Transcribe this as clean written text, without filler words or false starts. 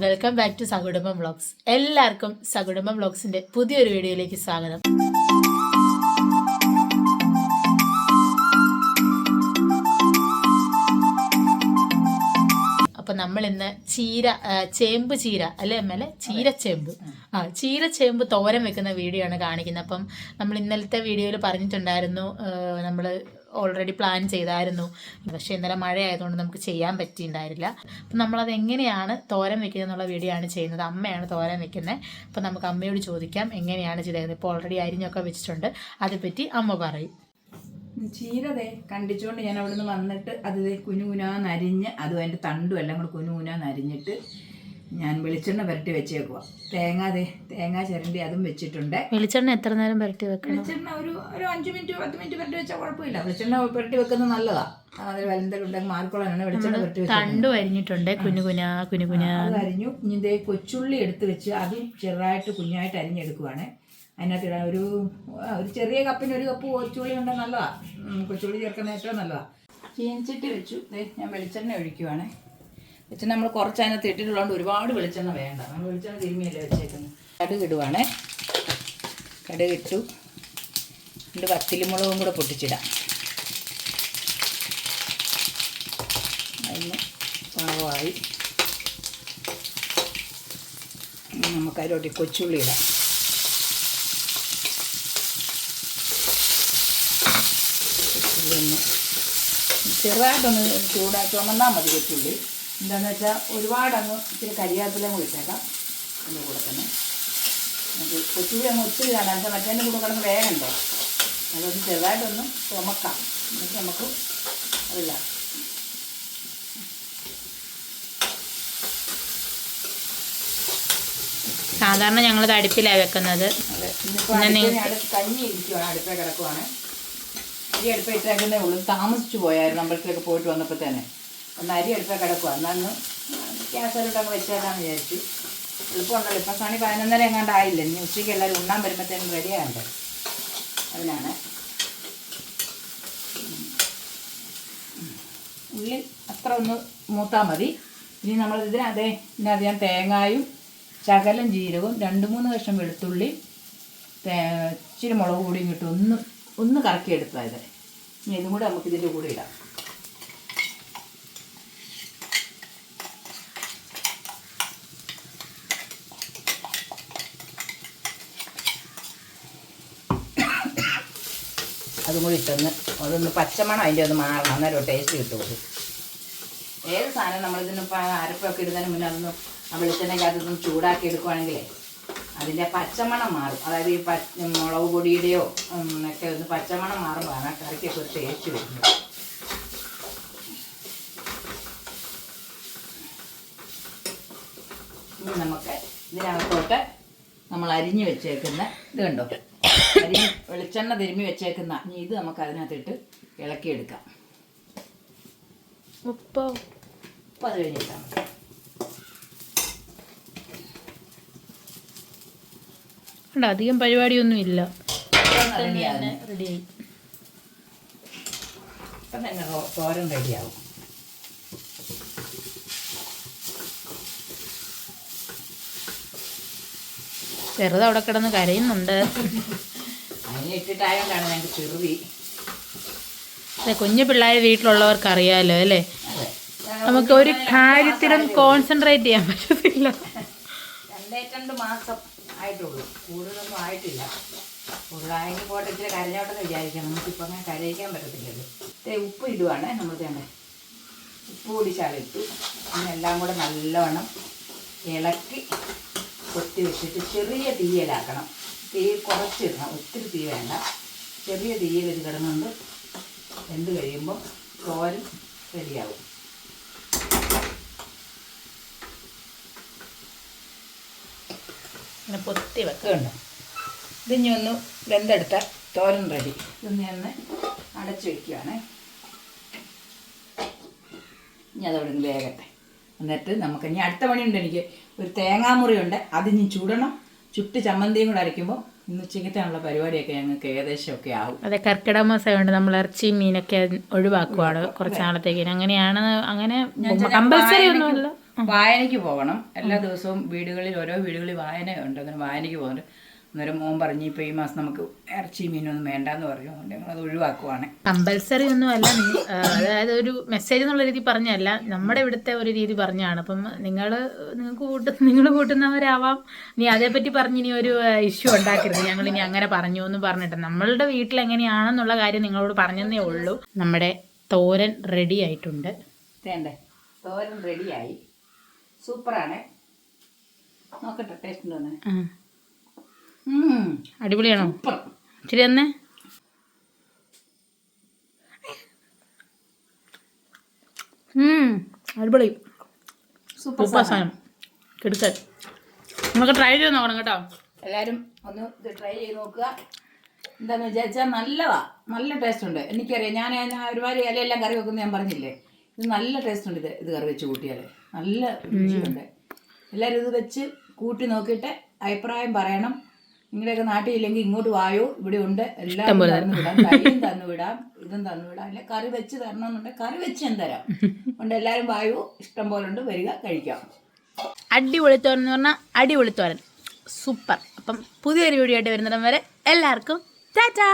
Welcome back to Sakudumbam vlogs. എല്ലാവർക്കും സകുടുംബം വ്ളോഗ്സിന്റെ പുതിയൊരു വീഡിയോയിലേക്ക് സ്വാഗതം. അപ്പം നമ്മൾ ഇന്ന് ചേമ്പ് ചീര അല്ലേ അമ്മല്ലേ, ചീരച്ചേമ്പ് തോരൻ വെക്കുന്ന വീഡിയോ ആണ് കാണിക്കുന്നത്. അപ്പം നമ്മൾ ഇന്നലത്തെ വീഡിയോയിൽ പറഞ്ഞിട്ടുണ്ടായിരുന്നു, നമ്മൾ ഓൾറെഡി പ്ലാൻ ചെയ്തായിരുന്നു. പക്ഷേ ഇന്നലെ മഴ ആയതുകൊണ്ട് നമുക്ക് ചെയ്യാൻ പറ്റിയിട്ടുണ്ടായിരുന്നില്ല. അപ്പം നമ്മളത് എങ്ങനെയാണ് തോരൻ വെക്കുന്നത് എന്നുള്ള വീഡിയോ ആണ് ചെയ്യുന്നത്. അമ്മയാണ് തോരൻ വെക്കുന്നത്. അപ്പം നമുക്ക് അമ്മയോട് ചോദിക്കാം എങ്ങനെയാണ് ചെയ്തത്. ഇപ്പോൾ ഓൾറെഡി അരിഞ്ഞൊക്കെ വെച്ചിട്ടുണ്ട്, അതേപ്പറ്റി അമ്മ പറയും. ചീരതേ കണ്ടിച്ചുകൊണ്ട് ഞാൻ അവിടെ നിന്ന് വന്നിട്ട് അത് കുനുകുനാന്നരിഞ്ഞ് അതും അതിൻ്റെ തണ്ടും എല്ലാം കൂടെ കുനുകുനാന്നരിഞ്ഞിട്ട് ഞാൻ വെളിച്ചെണ്ണ പുരട്ടി വെച്ചേക്കുക. തേങ്ങ ചിരണ്ടി അതും വെച്ചിട്ടുണ്ട്. വെളിച്ചെണ്ണ എത്ര നേരം പുരട്ടി വെക്കണം? വെളിച്ചെണ്ണ ഒരു 5 മിനിറ്റ് 10 മിനിറ്റ് പുരട്ടി വെച്ചാൽ കുഴപ്പമില്ല. വെളിച്ചെണ്ണ പുരട്ടി വെക്കുന്നത് നല്ലതാണ്. അതിൽ വലുതെങ്കിലും മാർക്കോളാണ് വെളിച്ചെണ്ണ പുരട്ടി വെച്ചത്. തണ്ടു അരിഞ്ഞിട്ടുണ്ട്, കുനുകുനാ അത് അരിഞ്ഞു. ഇനി ഇതേ കൊച്ചുള്ളി എടുത്ത് വെച്ച് അതും ചെറുതായിട്ട് കുഞ്ഞായിട്ട് അരിഞ്ഞെടുക്കുവാണ്. അതിനകത്ത് ഇടാൻ ഒരു ചെറിയ കപ്പിന് 1 കപ്പ് കൊച്ചുള്ളി ഉണ്ടെങ്കിൽ നല്ലതാണ്. കൊച്ചുള്ളി ചേർക്കുന്ന ഏറ്റവും നല്ലതാണ്. ചീനിച്ചിട്ട് വെച്ചു. ഞാൻ വെളിച്ചെണ്ണ ഒഴിക്കുവാണ്. വെളിച്ചെണ്ണ നമ്മൾ കുറച്ച് അതിനകത്ത് ഇട്ടിട്ടുള്ളതുകൊണ്ട് ഒരുപാട് വെളിച്ചെണ്ണ വേണ്ട. നമ്മൾ വെളിച്ചെണ്ണ തിരുമ്മിയല്ലേ വെച്ചേക്കുന്നത്. കടുകിടുവാണ്. കടുകിട്ടു. രണ്ട് വറ്റൽമുളകും കൂടെ പൊട്ടിച്ചിടാം. അതിന് പാകമായി. നമുക്ക് അതിലോട്ട് കൊച്ചുള്ളി ഇടാം. ചെറുതായിട്ടൊന്ന് ചുമന്നാൽ മതി കൊച്ചുള്ളി. എന്താണെന്ന് വെച്ചാൽ ഒരുപാടങ്ങ് ഇച്ചിരി കരിവേപ്പിലയും കൂടി ഇട്ടേക്കാം. അതിൻ്റെ കൂടെ തന്നെ നമുക്ക് കൊച്ചുള്ളി അങ്ങ് ഒത്തിരി കാണാൻ വെച്ചാൽ മറ്റേൻ്റെ കൂടെ കിടന്ന് വേഗമുണ്ടോ, അതൊന്ന് ചെറുതായിട്ടൊന്ന് ചുമക്കാം. എന്നിട്ട് നമുക്ക് അതില്ല. സാധാരണ ഞങ്ങളത് അടുപ്പിലാണ് വെക്കുന്നത്. അതെ, ഇന്നിപ്പോൾ കഞ്ഞി ഇരിക്കുവാണ്, അടുപ്പേ കിടക്കുവാണ്. അരി അടുപ്പ ഇട്ടേക്കുന്നേ ഉള്ളൂ. താമസിച്ചു പോയായിരുന്നു അമ്പലത്തിലൊക്കെ പോയിട്ട് വന്നപ്പോൾ തന്നെ. ഒന്ന് അരി അടുപ്പ കിടക്കുക. എന്നാന്ന് ഗ്യാസിലോട്ട് അങ്ങ് വെച്ചേക്കാന്ന് വിചാരിച്ചു. എളുപ്പമുണ്ടല്ലോ. ഇപ്പം സണി 11:30 എങ്ങാണ്ടായില്ല. ഇനി ഉച്ചയ്ക്ക് എല്ലാവരും ഉണ്ണാൻ വരുമ്പോഴത്തേനും റെഡിയാകണ്ടേ, അതിനാണ്. ഉള്ളി അത്ര ഒന്ന് മൂത്താൽ മതി. ഇനി നമ്മൾ ഇതിനകത്ത് ഞാൻ തേങ്ങായും ശകലം ജീരകവും 2-3 കഷ്ണം വെളുത്തുള്ളി ഇച്ചിരി മുളക് പൊടിയും ഇട്ട് ഒന്ന് കറക്കിയെടുത്താൽ ഇനി ഇതും കൂടെ നമുക്ക് ഇതിൻ്റെ കൂടെ ഇടാം. അതും കൂടി അതൊന്ന് പച്ചമണം അതിൻ്റെ ഒന്ന് മാറണം. അന്നേരം ടേസ്റ്റ് കിട്ടുള്ളൂ. ഏത് സാധനം നമ്മളിതിനിപ്പോൾ അരപ്പൊക്കെ ഇടുന്നതിന് മുന്നേ അതൊന്ന് വെളിച്ചെണ്ണയ്ക്കകത്തൊന്ന് ചൂടാക്കി എടുക്കുവാണെങ്കിലേ അതിൻ്റെ പച്ചമണം മാറും. അതായത് ഈ മുളക് പൊടിയുടെയോ ഒക്കെ ഒന്ന് പച്ചമണം മാറുമ്പോഴാണ് കറിക്കൊക്കെ ഒരു ടേസ്റ്റ് വരുന്നത്. ഇനി നമുക്ക് ഇതിനകത്തോട്ട് നമ്മൾ അരിഞ്ഞ് വെച്ചേക്കുന്ന ഇത് കണ്ടോ, വെളിച്ചെണ്ണ തിരുമ്മി വെച്ചേക്കുന്ന ഇത് നമുക്ക് അതിനകത്തിട്ട് ഇളക്കിയെടുക്കാം. ഉപ്പ് അത് കഴിഞ്ഞിട്ടാൽ മതി. അധികം പരിപാടിയൊന്നും ഇല്ല, റെഡിയായി. ഇപ്പം തന്നെ തോരൻ റെഡിയാവും. ചെറുത് അവിടെ കിടന്ന് കരയുന്നുണ്ട്. അതിന് ഇട്ടിട്ടായോണ്ടാണ് ഞങ്ങൾക്ക് ചെറുതി. കുഞ്ഞു പിള്ളേർ വീട്ടിലുള്ളവർക്ക് അറിയാമല്ലോ അല്ലേ, നമുക്ക് ഒരു കാര്യത്തിലും കോൺസെൻട്രേറ്റ് ചെയ്യാൻ പറ്റത്തില്ല. 2 മാസം ആയിട്ടുള്ളൂ, കൂടുതലൊന്നും ആയിട്ടില്ല. കൂടുതലായെങ്കിൽ പോട്ടെ, ഇച്ചിരി കരഞ്ഞോട്ടെന്ന് വിചാരിക്കാം. നമുക്കിപ്പോൾ അങ്ങനെ കരയിക്കാൻ പറ്റത്തില്ലല്ലോ. ഉപ്പ് ഇടുവാണ് നമ്മൾ തന്നെ. ഉപ്പ് കൂടി ചാലിട്ടു. എല്ലാം കൂടെ നല്ലവണ്ണം ഇളക്കി കൊത്തി വെച്ചിട്ട് ചെറിയ തീയലാക്കണം. തീ കുറച്ചിടണം, ഒത്തിരി തീ വേണ്ട. ചെറിയ തീയിൽ ഇത് കിടന്നുകൊണ്ട് വെന്ത് കഴിയുമ്പോൾ തോരൻ റെഡിയാവും. അങ്ങനെ പൊത്തി വെക്കുന്നുണ്ട്. ഇതിനി ഒന്ന് വെന്തെടുത്ത തോരൻ റെഡി. ഇതൊന്ന് ഞാൻ അടച്ചു വയ്ക്കുകയാണ്. ഇനി അതവിടെ നിന്ന് വേഗട്ടെ. എന്നിട്ട് നമുക്ക് ഇനി അടുത്ത പണിയുണ്ട്. എനിക്ക് ഒരു തേങ്ങാമുറിയുണ്ട്, അതിനി ചുടണം. ചുട്ട് ചമ്മന്തിയും കൂടെ അരയ്ക്കുമ്പോൾ ഇന്ന് ഉച്ചയ്ക്കത്തേനുള്ള പരിപാടിയൊക്കെ ഞങ്ങൾക്ക് ഏകദേശമൊക്കെ ആവും. അതെ, കർക്കിടക മാസമായതുകൊണ്ട് നമ്മൾ ഇറച്ചി മീനൊക്കെ ഒഴിവാക്കുവാണ് കുറച്ച് നാളത്തേക്ക്. അങ്ങനെയാണ്, അങ്ങനെ കമ്പൽസറി ഒന്നുമല്ല. വായനയ്ക്ക് പോകണം. എല്ലാ ദിവസവും ഓരോ വീടുകളിൽ വായനയുണ്ട്. അങ്ങനെ വായനയ്ക്ക് പോകുന്നുണ്ട്. അന്നേരം മോൻ പറഞ്ഞു ഇപ്പോൾ ഈ മാസം നമുക്ക് ഇറച്ചി മീനൊന്നും വേണ്ടാന്ന് പറഞ്ഞു. അതുകൊണ്ട് ഞങ്ങളത് ഒഴിവാക്കുവാണ്. കമ്പൽസറി ഒന്നും അല്ല, അതായത് ഒരു മെസ്സേജ് എന്നുള്ള രീതി പറഞ്ഞല്ല, നമ്മുടെ ഇവിടുത്തെ ഒരു രീതി പറഞ്ഞാണ്. അപ്പം നിങ്ങൾ കൂട്ടുന്നവരാവാം. നീ അതേപ്പറ്റി പറഞ്ഞ് ഇനി ഒരു ഇഷ്യൂ ഉണ്ടാക്കരുത്, ഞങ്ങൾ ഇനി അങ്ങനെ പറഞ്ഞു എന്ന് പറഞ്ഞിട്ട്. നമ്മളുടെ വീട്ടിൽ എങ്ങനെയാണെന്നുള്ള കാര്യം നിങ്ങളോട് പറഞ്ഞതേ ഉള്ളൂ. നമ്മുടെ തോരൻ റെഡി ആയിട്ടുണ്ട്. തേണ്ടേ തോരൻ റെഡിയായി, സൂപ്പറാണ്. നോക്കട്ടെ ടേസ്റ്റ് ഉണ്ടോന്ന്. അടിപൊളിയാണോ? സൂപ്പർ. ശരി തന്നെ. അടിപൊളി, സൂപ്പർ സാധനം. എടുക്കാൻ നിങ്ങൾക്ക് ട്രൈ ചെയ്ത് നോക്കണം കേട്ടോ. എല്ലാവരും ഒന്ന് ഇത് ട്രൈ ചെയ്ത് നോക്കുക. എന്താണെന്ന് വിചാരിച്ചാൽ നല്ല ടേസ്റ്റ് ഉണ്ട്. എനിക്കറിയാം, ഞാൻ ഒരുപാട് ഇലയെല്ലാം കറി വെക്കുന്നത് ഞാൻ പറഞ്ഞില്ലേ. ഇത് നല്ല ടേസ്റ്റ് ഉണ്ട്. ഇത് കറി വെച്ച് കൂട്ടിയാൽ നല്ല രുചിയുണ്ട്. എല്ലാവരും ഇത് വെച്ച് കൂട്ടി നോക്കിയിട്ട് അഭിപ്രായം പറയണം. നിങ്ങളുടെയൊക്കെ നാട്ടിലില്ലെങ്കിൽ ഇങ്ങോട്ട് വായോ, ഇവിടെ ഉണ്ട്. എല്ലാം തന്നുവിടാം, കറിയും തന്നുവിടാം, ഇതും തന്നുവിടാം. അല്ലെ കറി വെച്ച് തരണമെന്നുണ്ടെങ്കിൽ കറി വെച്ച് ഞാൻ തരാം. അതുകൊണ്ട് എല്ലാവരും വായോ, ഇഷ്ടം പോലെ ഉണ്ട്, വരിക കഴിക്കാം. അടിപൊളിത്തോരൻ എന്ന് പറഞ്ഞാൽ അടിപൊളിത്തോരൻ, സൂപ്പർ. അപ്പം പുതിയൊരു വീഡിയോ ആയിട്ട് വരുന്നിടം വരെ എല്ലാവർക്കും ടാറ്റാ.